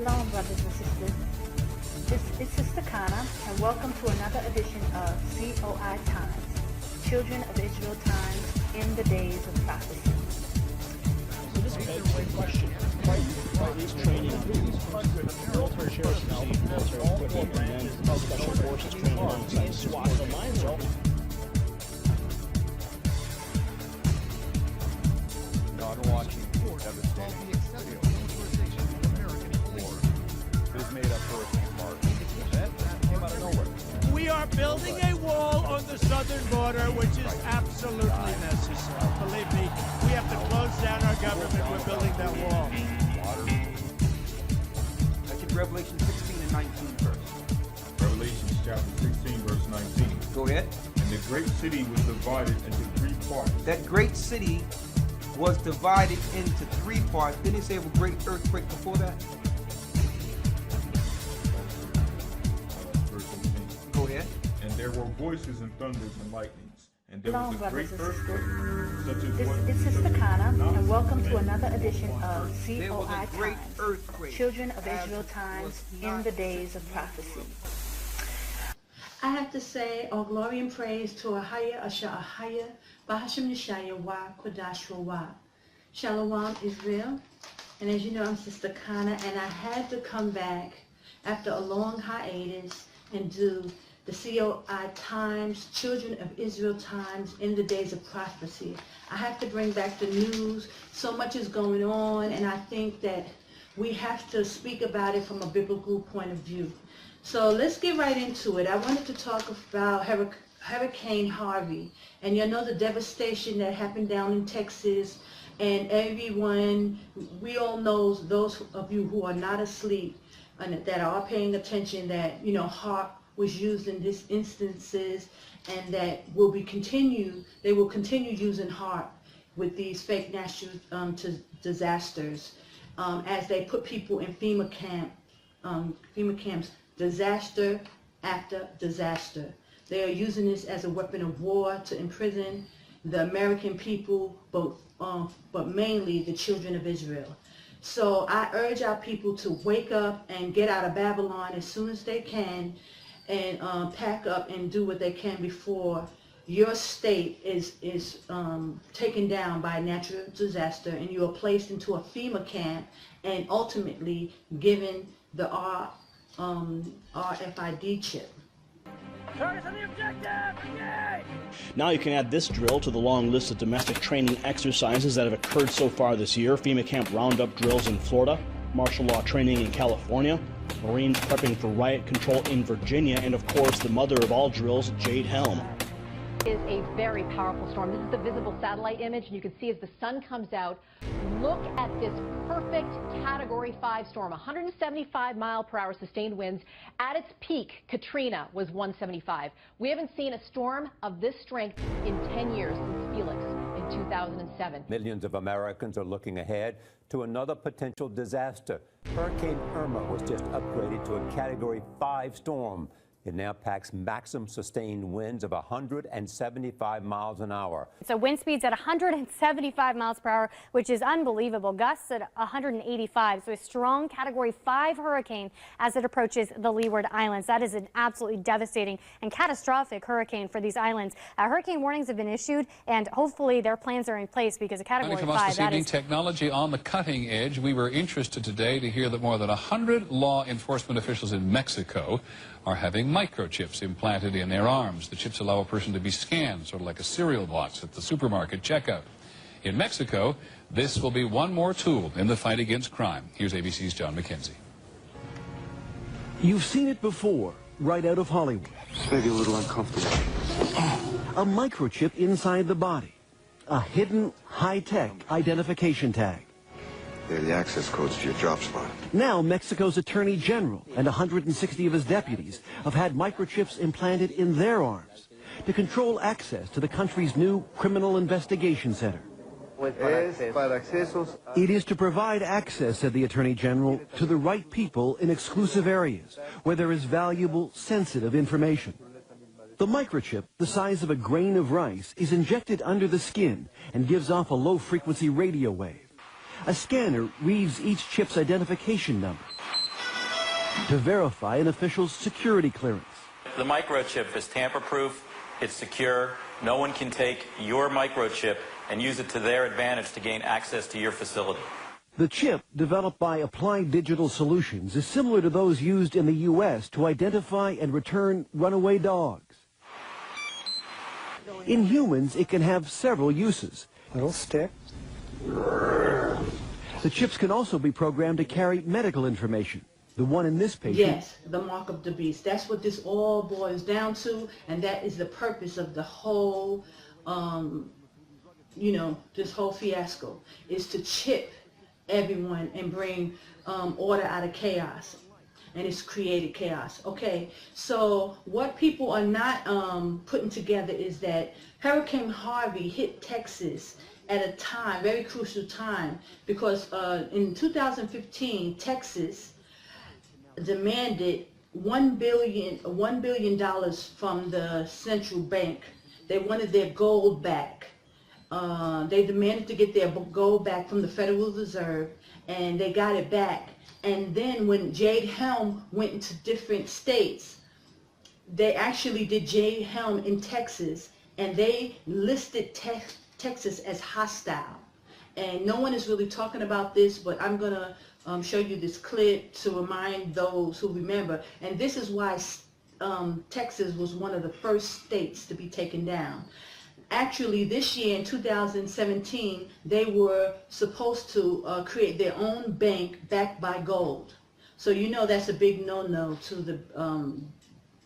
Shalom, brothers and sisters. This is Sister Kana, and welcome to another edition of Coitimes, Children of Israel Times in the Days of Prophecy. So this is a great question. Why is training military personnel, military equipment, and then special forces training alongside SWAT? The lines are not watching devastating video. It is made up Hurricane Mark. That came out of nowhere. We are building a wall on the southern border, which is absolutely necessary. Believe me, we have to close down our government. We're building that wall. Let's get Revelation 16 and 19 first. Revelation chapter 16, verse 19. Go ahead. And the great city was divided into three parts. That great city was divided into three parts. Didn't he say of a great earthquake before that? Verse 18. Go ahead. And there were voices and thunders and lightnings. And there Shalom, was a great brothers and earthquake, such as This what is Sister Kana, not and welcome to seen another edition of There was a great Coitimes, earthquake. Children of as Israel was Times not in the Days of Prophecy. I have to say all glory and praise to AHAYAH, AHAYAH, Bahasham Yeshaya, Wa, Kodash Wa. Shalom, Israel. And as you know, I'm Sister Kana, and I had to come back after a long hiatus and do the Coitimes, Children of Israel Times in the Days of Prophecy. I have to bring back the news. So much is going on, and I think that we have to speak about it from a biblical point of view. So let's get right into it. I wanted to talk about Hurricane Harvey, and you know the devastation that happened down in Texas, and everyone, we all know, those of you who are not asleep and that are paying attention, that, you know, HARP was used in these instances, and that they will continue using HARP with these fake natural disasters as they put people in FEMA camps, disaster after disaster. They are using this as a weapon of war to imprison the American people, but mainly the children of Israel. So I urge our people to wake up and get out of Babylon as soon as they can, and pack up and do what they can before your state is taken down by a natural disaster, and you are placed into a FEMA camp and ultimately given the RFID chip. Now you can add this drill to the long list of domestic training exercises that have occurred so far this year. FEMA Camp Roundup drills in Florida, martial law training in California, Marines prepping for riot control in Virginia, and of course the mother of all drills, Jade Helm. Is a very powerful storm. This is the visible satellite image, and you can see as the sun comes out, look at this perfect Category 5 storm, 175-mile-per-hour sustained winds. At its peak, Katrina was 175. We haven't seen a storm of this strength in 10 years since Felix in 2007. Millions of Americans are looking ahead to another potential disaster. Hurricane Irma was just upgraded to a Category 5 storm. It now packs maximum sustained winds of 175 miles an hour. So wind speeds at 175 miles per hour, which is unbelievable. Gusts at 185. So a strong Category 5 hurricane as it approaches the Leeward Islands. That is an absolutely devastating and catastrophic hurricane for these islands. Hurricane warnings have been issued, and hopefully their plans are in place, because a Category 5, that is technology on the cutting edge. We were interested today to hear that more than 100 law enforcement officials in Mexico are having microchips implanted in their arms. The chips allow a person to be scanned, sort of like a cereal box at the supermarket checkout. In Mexico, this will be one more tool in the fight against crime. Here's ABC's John McKenzie. You've seen it before, right out of Hollywood. It's maybe a little uncomfortable. A microchip inside the body. A hidden, high-tech identification tag. They're the access codes to your job spot. Now, Mexico's Attorney General and 160 of his deputies have had microchips implanted in their arms to control access to the country's new Criminal Investigation Center. It is to provide access, said the Attorney General, to the right people in exclusive areas where there is valuable, sensitive information. The microchip, the size of a grain of rice, is injected under the skin and gives off a low-frequency radio wave. A scanner reads each chip's identification number. to verify an official's security clearance. The microchip is tamper-proof, it's secure. No one can take your microchip and use it to their advantage to gain access to your facility. The chip, developed by Applied Digital Solutions, is similar to those used in the U.S. to identify and return runaway dogs. In humans, it can have several uses. Little stick. The chips can also be programmed to carry medical information. The one in this patient. Yes, the mark of the beast. That's what this all boils down to, and that is the purpose of the whole, this whole fiasco, is to chip everyone and bring order out of chaos. And it's created chaos. Okay, so what people are not putting together is that Hurricane Harvey hit Texas at a time, very crucial time, because in 2015, Texas demanded $1 billion from the central bank. They wanted their gold back. They demanded to get their gold back from the Federal Reserve, and they got it back. And then when Jade Helm went into different states, they actually did Jade Helm in Texas, and they listed Texas as hostile. And no one is really talking about this, but I'm going to show you this clip to remind those who remember. And this is why Texas was one of the first states to be taken down. Actually, this year in 2017, they were supposed to create their own bank backed by gold. So that's a big no-no to the,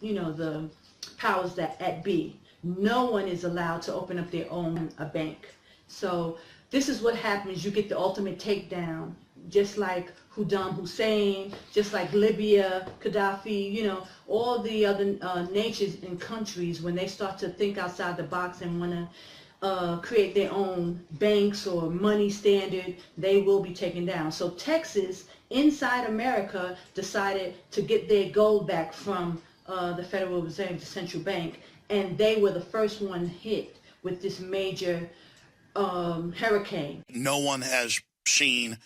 the powers that at be. No one is allowed to open up their own bank. So this is what happens. You get the ultimate takedown, just like Saddam Hussein, just like Libya, Gaddafi, all the other nations and countries, when they start to think outside the box and want to create their own banks or money standard, they will be taken down. So Texas, inside America, decided to get their gold back from the Federal Reserve, the central bank, and they were the first one hit with this major hurricane. No one has seen,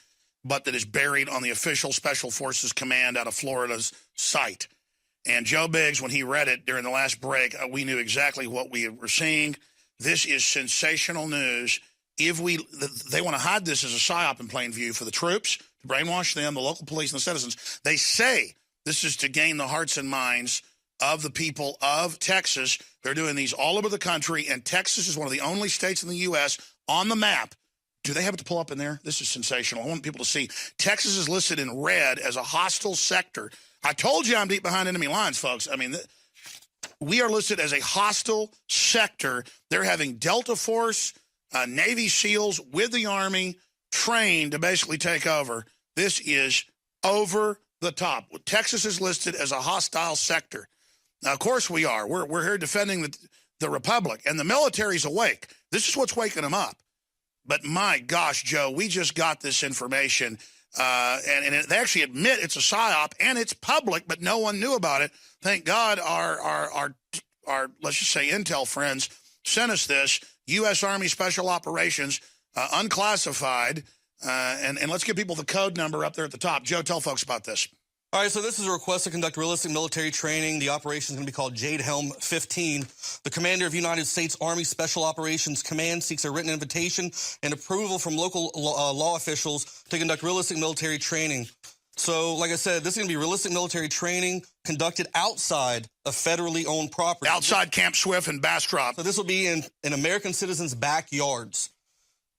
but that is buried on the official Special Forces Command out of Florida's site. And Joe Biggs, when he read it during the last break, we knew exactly what we were seeing. This is sensational news. They want to hide this as a psyop in plain view for the troops, to brainwash them, the local police, and the citizens. They say this is to gain the hearts and minds of the people of Texas. They're doing these all over the country, and Texas is one of the only states in the U.S. on the map. Do they have it to pull up in there? This is sensational. I want people to see. Texas is listed in red as a hostile sector. I told you I'm deep behind enemy lines, folks. I mean, we are listed as a hostile sector. They're having Delta Force, Navy SEALs with the Army trained to basically take over. This is over the top. Texas is listed as a hostile sector. Now, of course we are. We're here defending the Republic, and the military's awake. This is what's waking them up. But my gosh, Joe, we just got this information, and they actually admit it's a psyop, and it's public, but no one knew about it. Thank God our let's just say intel friends sent us this, U.S. Army Special Operations, unclassified, and let's give people the code number up there at the top. Joe, tell folks about this. All right, so this is a request to conduct realistic military training. The operation is going to be called Jade Helm 15. The commander of United States Army Special Operations Command seeks a written invitation and approval from local law officials to conduct realistic military training. So, like I said, this is going to be realistic military training conducted outside of federally owned property. Outside Camp Swift and Bastrop. So this will be in American citizens' backyards.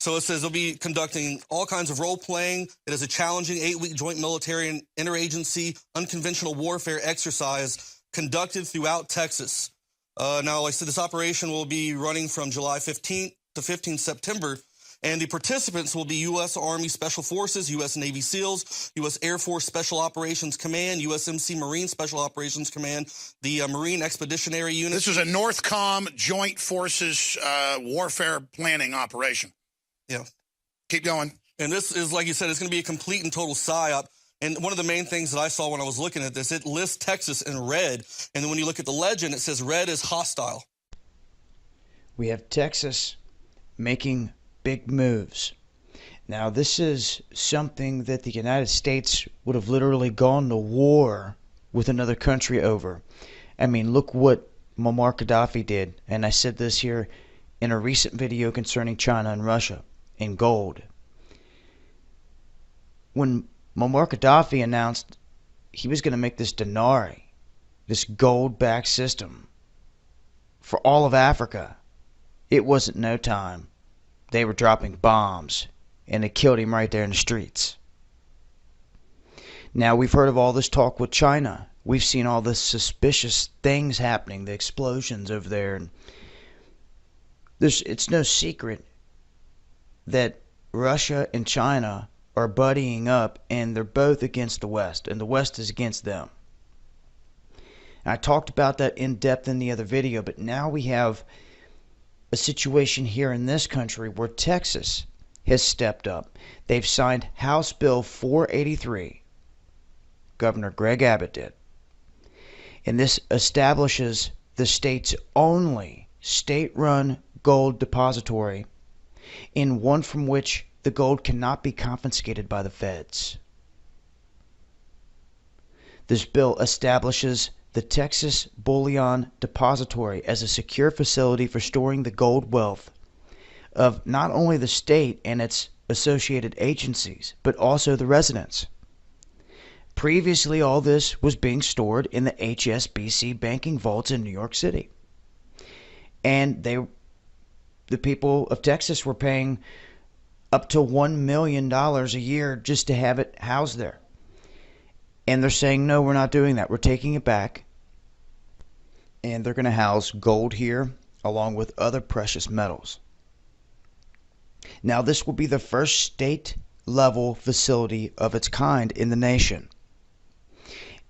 So it says they'll be conducting all kinds of role-playing. It is a challenging 8-week joint military and interagency unconventional warfare exercise conducted throughout Texas. Now, like I said, this operation will be running from July 15th to 15th September, and the participants will be U.S. Army Special Forces, U.S. Navy SEALs, U.S. Air Force Special Operations Command, USMC Marine Special Operations Command, the Marine Expeditionary Unit. This is a NORTHCOM Joint Forces warfare planning operation. Yeah. Keep going. And this is, like you said, it's going to be a complete and total psyop. And one of the main things that I saw when I was looking at this, it lists Texas in red. And then when you look at the legend, it says red is hostile. We have Texas making big moves. Now, this is something that the United States would have literally gone to war with another country over. I mean, look what Muammar Gaddafi did, and I said this here in a recent video concerning China and Russia and gold. When Muammar Gaddafi announced he was going to make this denarii, this gold-backed system, for all of Africa, it wasn't no time. They were dropping bombs, and they killed him right there in the streets. Now, we've heard of all this talk with China. We've seen all the suspicious things happening, the explosions over there. And it's no secret that Russia and China are buddying up, and they're both against the West, and the West is against them. I talked about that in depth in the other video, but now we have a situation here in this country where Texas has stepped up. They've signed House Bill 483. Governor Greg Abbott did. And this establishes the state's only state-run gold depository, in one from which the gold cannot be confiscated by the feds. This bill establishes the Texas Bullion Depository as a secure facility for storing the gold wealth of not only the state and its associated agencies, but also the residents. Previously, all this was being stored in the HSBC banking vaults in New York City. And the people of Texas were paying up to $1 million a year just to have it housed there. And they're saying, no, we're not doing that. We're taking it back. And they're going to house gold here along with other precious metals. Now, this will be the first state-level facility of its kind in the nation.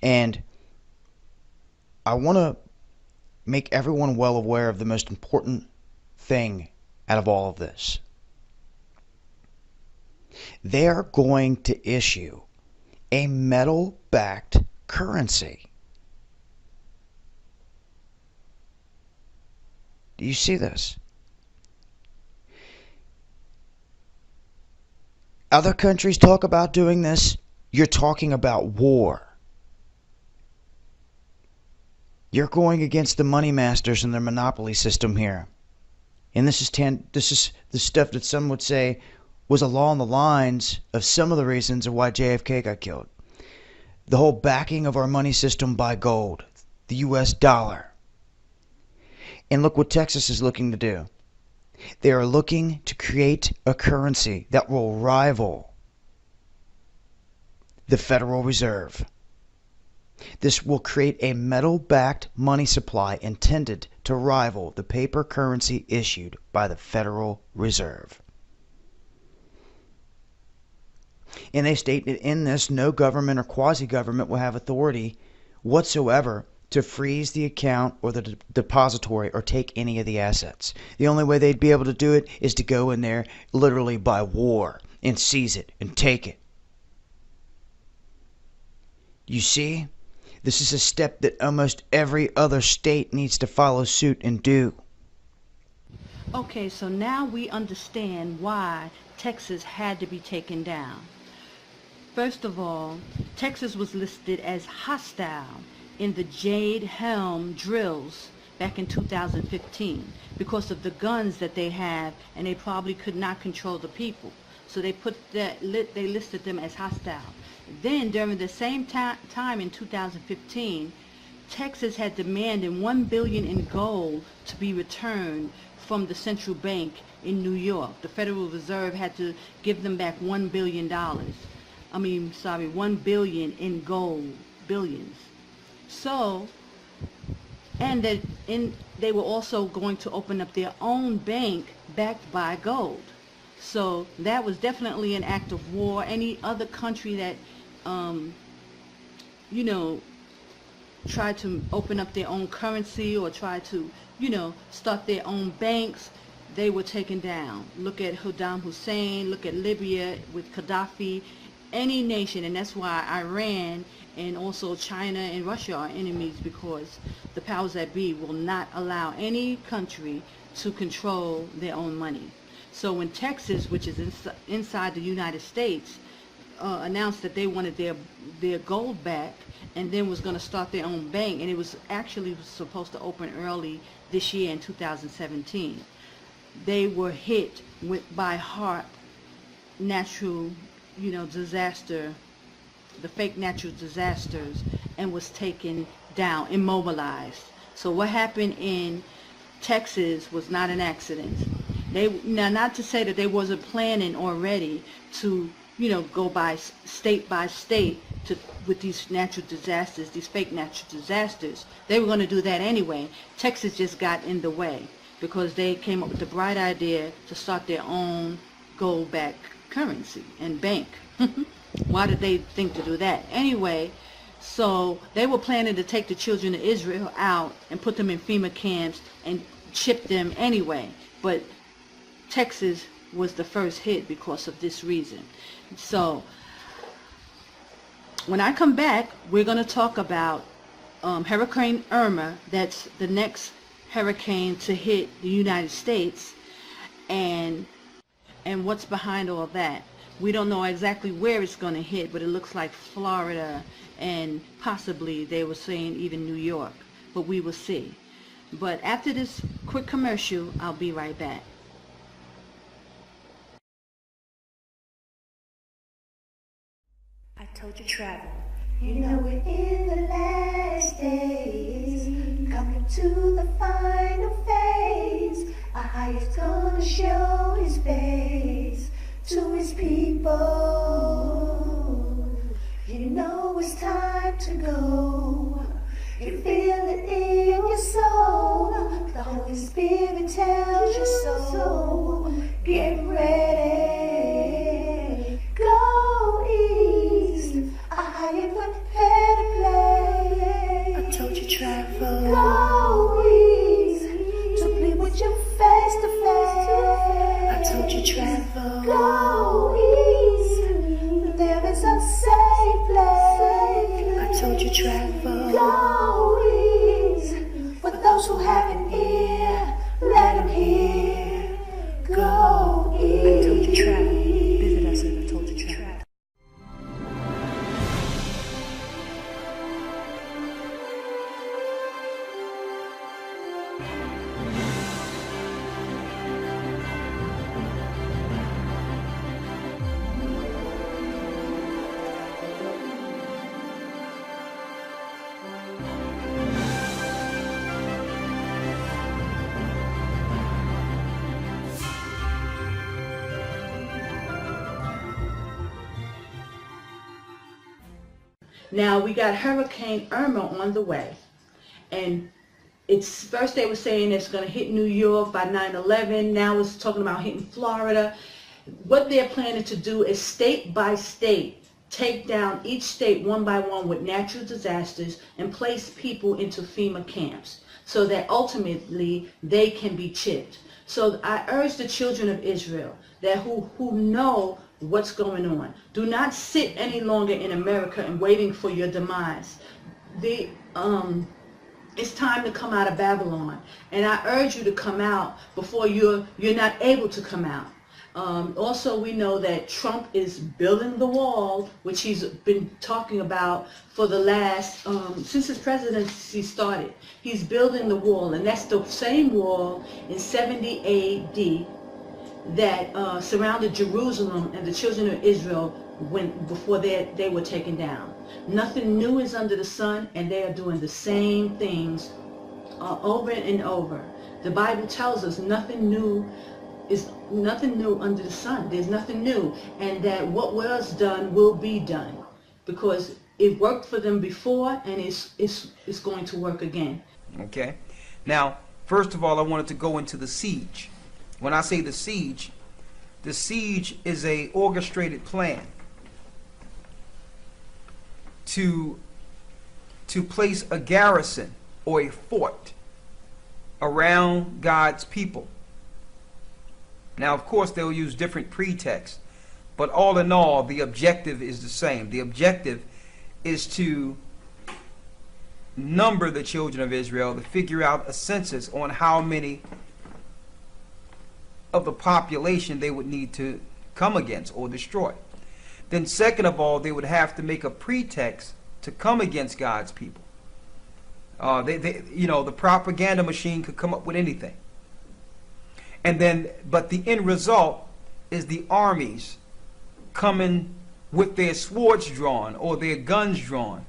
And I want to make everyone well aware of the most important thing out of all of this. They are going to issue a metal-backed currency. Do you see this? Other countries talk about doing this. You're talking about war. You're going against the money masters and their monopoly system here. And this is the stuff that some would say was along the lines of some of the reasons of why JFK got killed. The whole backing of our money system by gold, the US dollar. And look what Texas is looking to do. They are looking to create a currency that will rival the Federal Reserve. This will create a metal-backed money supply intended to rival the paper currency issued by the Federal Reserve. And they state that in this, no government or quasi-government will have authority whatsoever to freeze the account or the depository or take any of the assets. The only way they'd be able to do it is to go in there literally by war and seize it and take it. You see? This is a step that almost every other state needs to follow suit and do. Okay, so now we understand why Texas had to be taken down. First of all, Texas was listed as hostile in the Jade Helm drills back in 2015 because of the guns that they have, and they probably could not control the people. So they listed them as hostile. Then during the same time in 2015, Texas had demanded $1 billion in gold to be returned from the central bank in New York. The Federal Reserve had to give them back $1 billion. $1 billion in gold, billions. So, and they were also going to open up their own bank backed by gold. So that was definitely an act of war. Any other country that, tried to open up their own currency or tried to, start their own banks, they were taken down. Look at Saddam Hussein, look at Libya with Gaddafi, any nation, and that's why Iran and also China and Russia are enemies, because the powers that be will not allow any country to control their own money. So when Texas, which is inside the United States, announced that they wanted their gold back, and then was going to start their own bank, and it was actually supposed to open early this year in 2017. They were hit by natural, disaster, the fake natural disasters, and was taken down, immobilized. So what happened in Texas was not an accident. Now, not to say that they wasn't planning already to, go by state with these natural disasters, these fake natural disasters. They were going to do that anyway. Texas just got in the way because they came up with the bright idea to start their own gold-backed currency and bank. Why did they think to do that? Anyway, so they were planning to take the children of Israel out and put them in FEMA camps and ship them anyway. But Texas was the first hit because of this reason. So when I come back, we're going to talk about Hurricane Irma. That's the next hurricane to hit the United States, and what's behind all that. We don't know exactly where it's going to hit, but it looks like Florida and possibly, they were saying, even New York. But we will see. But after this quick commercial, I'll be right back. I told you travel. You know we're in the last days, coming to the final phase. AHAYAH's gonna show his face to his people. You know it's time to go. You feel it in your soul. The Holy Spirit tells you so. Get ready. Go east. AHAYAH prepare to play. I told you travel. Go east. To be with you face to face. I told you travel. Go east. There is a safe place. I told you travel. Go east. For those who have an ear, let them hear. Go east. I told you travel. Visit us at I told you travel. Now we got Hurricane Irma on the way, and it's first they were saying it's going to hit New York by 9/11. Now it's talking about hitting Florida. What they're planning to do is state by state take down each state one by one with natural disasters and place people into FEMA camps so that ultimately they can be chipped. So I urge the children of Israel that who know what's going on. Do not sit any longer in America and waiting for your demise. It's time to come out of Babylon, and I urge you to come out before you're not able to come out. Also, we know that Trump is building the wall, which he's been talking about for the last, since his presidency started. He's building the wall, and that's the same wall in 70 AD that surrounded Jerusalem and the children of Israel before they were taken down. Nothing new is under the sun, and they are doing the same things over and over. The Bible tells us nothing new under the sun. There's nothing new, and that what was done will be done, because it worked for them before, and it's going to work again. Okay. Now, first of all, I wanted to go into the siege. When I say the siege is a orchestrated plan to place a garrison or a fort around God's people. Now, of course, they'll use different pretexts, but all in all, the objective is the same. The objective is to number the children of Israel, to figure out a census on how many of the population they would need to come against or destroy. Then second of all, they would have to make a pretext to come against God's people. The propaganda machine could come up with anything. And then, but the end result is the armies coming with their swords drawn or their guns drawn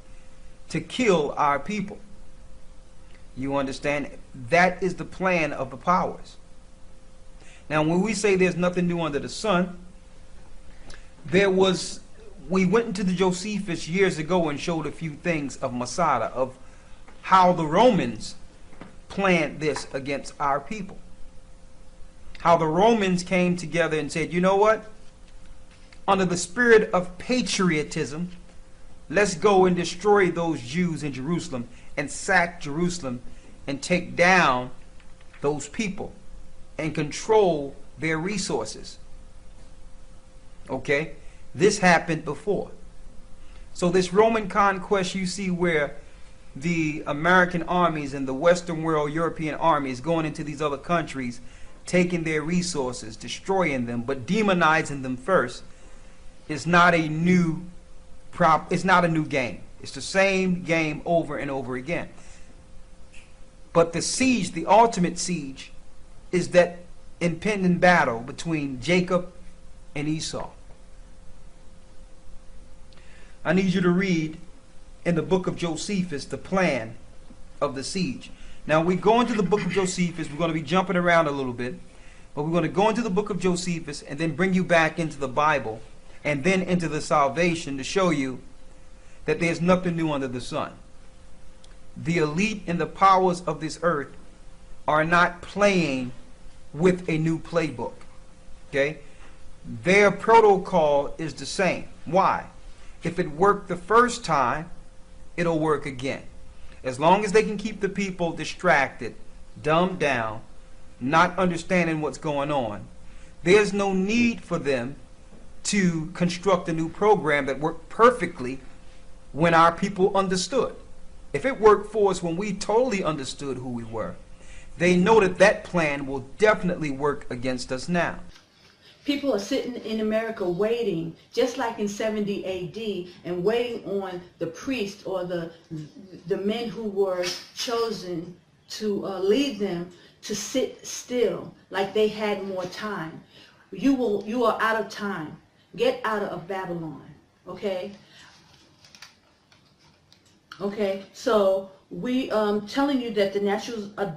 to kill our people. You understand? That is the plan of the powers. Now, when we say there's nothing new under the sun, we went into the Josephus years ago and showed a few things of Masada, of how the Romans planned this against our people. How the Romans came together and said, you know what? Under the spirit of patriotism, let's go and destroy those Jews in Jerusalem and sack Jerusalem and take down those people and control their resources. Okay? This happened before. So this Roman conquest you see where the American armies and the Western world European armies going into these other countries, taking their resources, destroying them, but demonizing them first, is not a new it's not a new game. It's the same game over and over again. But the siege, the ultimate siege, is that impending battle between Jacob and Esau. I need you to read in the book of Josephus the plan of the siege. Now we go into the book of Josephus. We're going to be jumping around a little bit, but we're going to go into the book of Josephus and then bring you back into the Bible and then into the salvation to show you that there's nothing new under the sun. The elite and the powers of this earth are not playing with a new playbook. Okay? Their protocol is the same. Why? If it worked the first time, it'll work again. As long as they can keep the people distracted, dumbed down, not understanding what's going on, there's no need for them to construct a new program that worked perfectly when our people understood. If it worked for us when we totally understood who we were, they know that that plan will definitely work against us now. People are sitting in America waiting, just like in 70 AD, and waiting on the priest or the men who were chosen to lead them to sit still, like they had more time. You are out of time. Get out of Babylon, okay? Okay, so we telling you that the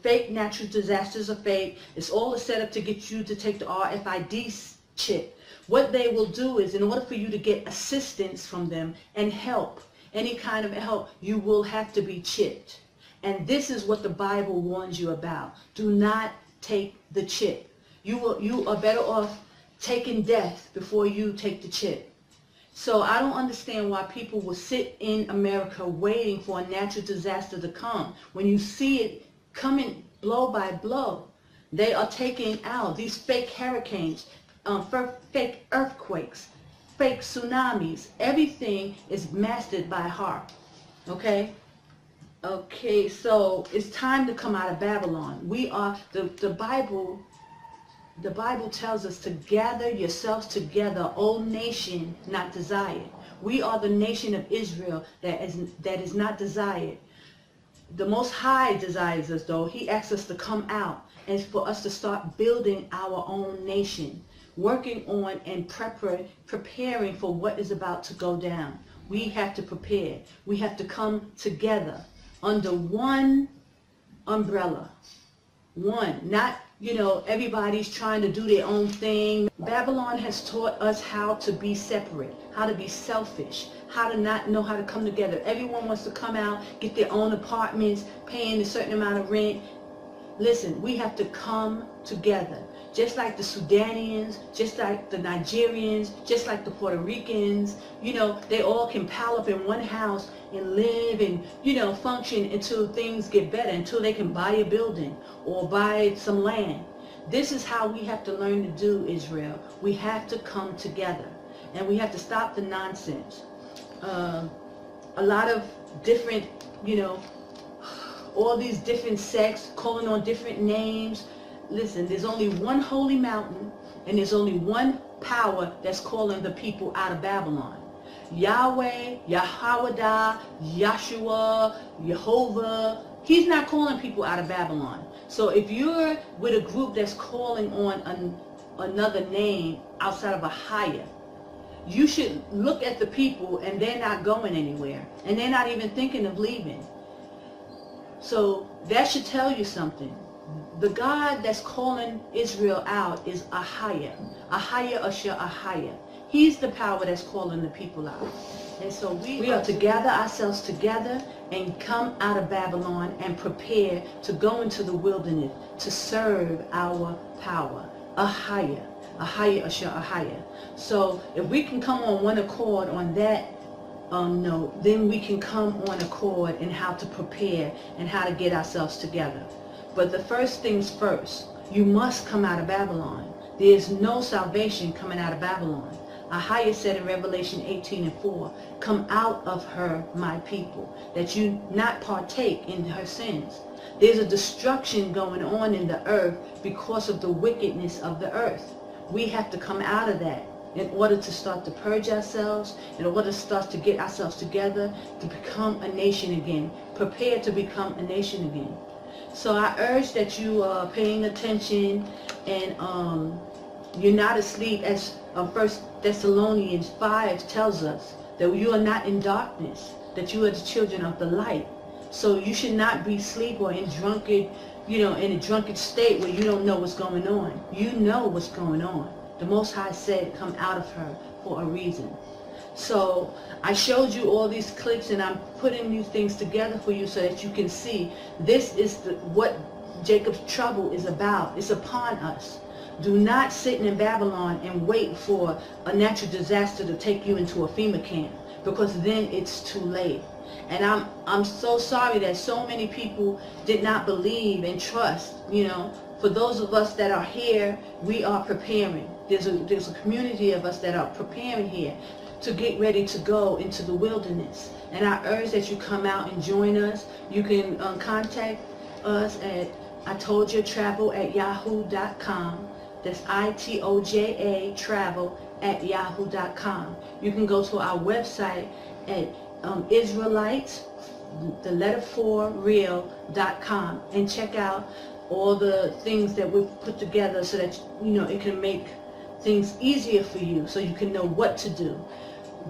fake natural disasters are fake. It's all a setup to get you to take the RFID chip. What they will do is, in order for you to get assistance from them and help, any kind of help, you will have to be chipped. And this is what the Bible warns you about. Do not take the chip. You are better off taking death before you take the chip. So I don't understand why people will sit in America waiting for a natural disaster to come. When you see it coming blow by blow, they are taking out these fake hurricanes, fake earthquakes, fake tsunamis. Everything is mastered by heart. Okay? Okay, so it's time to come out of Babylon. We are, the Bible tells us to gather yourselves together, O nation not desired. We are the nation of Israel that is not desired. The Most High desires us, though. He asks us to come out and for us to start building our own nation, working on and preparing for what is about to go down. We have to prepare. We have to come together under one umbrella. One, not, everybody's trying to do their own thing. Babylon has taught us how to be separate, how to be selfish, how to not know how to come together. Everyone wants to come out, get their own apartments, paying a certain amount of rent. Listen, we have to come together. Just like the Sudanians, just like the Nigerians, just like the Puerto Ricans, they all can pile up in one house and live and, function until things get better, until they can buy a building or buy some land. This is how we have to learn to do, Israel. We have to come together and we have to stop the nonsense. A lot of different, all these different sects calling on different names. listen, there's only one holy mountain, and there's only one power that's calling the people out of Babylon. Yahweh, Yahweh, Yahshua, Jehovah. He's not calling people out of Babylon. So if you're with a group that's calling on another name outside of AHAYAH, you should look at the people, and they're not going anywhere, and they're not even thinking of leaving. So that should tell you something. The God that's calling Israel out is AHAYAH. AHAYAH Asher AHAYAH. He's the power that's calling the people out. And so we are to gather ourselves together and come out of Babylon and prepare to go into the wilderness to serve our power. AHAYAH. AHAYAH Asher AHAYAH. So if we can come on one accord on that note, then we can come on accord in how to prepare and how to get ourselves together. But the first things first, you must come out of Babylon. There is no salvation coming out of Babylon. AHAYAH said in Revelation 18:4, come out of her, my people, that you not partake in her sins. There's a destruction going on in the earth because of the wickedness of the earth. We have to come out of that in order to start to purge ourselves, in order to start to get ourselves together, to become a nation again, prepare to become a nation again. So I urge that you are paying attention and you're not asleep, as 1 Thessalonians 5 tells us, that you are not in darkness, that you are the children of the light. So you should not be asleep or in drunkard, in a drunken state where you don't know what's going on. You know what's going on. The Most High said, come out of her for a reason. So I showed you all these clips, and I'm putting these things together for you so that you can see this is what Jacob's trouble is about. It's upon us. Do not sit in Babylon and wait for a natural disaster to take you into a Fema camp, because then it's too late. And I'm so sorry that so many people did not believe and trust. For those of us that are here, we are preparing. There's a community of us that are preparing here to get ready to go into the wilderness. And I urge that you come out and join us. You can contact us at itoldyatravel@yahoo.com. That's ITOJA travel@yahoo.com. You can go to our website at Israelites, the letter 4 real.com, and check out all the things that we've put together so that it can make things easier for you, so you can know what to do,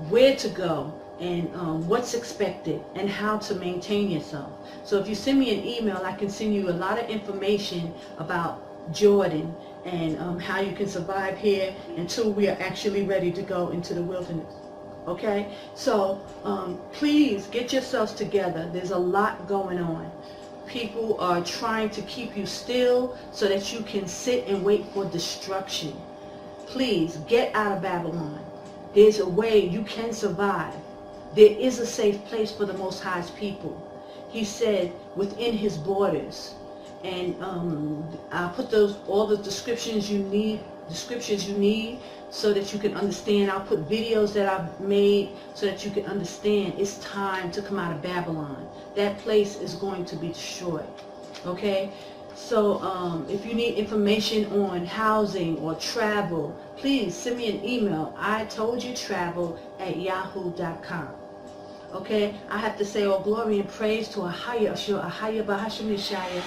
where to go, and what's expected, and how to maintain yourself. So if you send me an email, I can send you a lot of information about Jordan and how you can survive here until we are actually ready to go into the wilderness. Okay? So please get yourselves together. There's a lot going on. People are trying to keep you still so that you can sit and wait for destruction. Please get out of Babylon. There's a way you can survive. There is a safe place for the Most High's people. He said within his borders. And I'll put all the descriptions you need so that you can understand. I'll put videos that I've made so that you can understand it's time to come out of Babylon. That place is going to be destroyed. Okay? So if you need information on housing or travel, please send me an email. itoldyatravel@yahoo.com. Okay? I have to say all glory and praise to AHAYAH Asher AHAYAH Bahasham Yeshaya.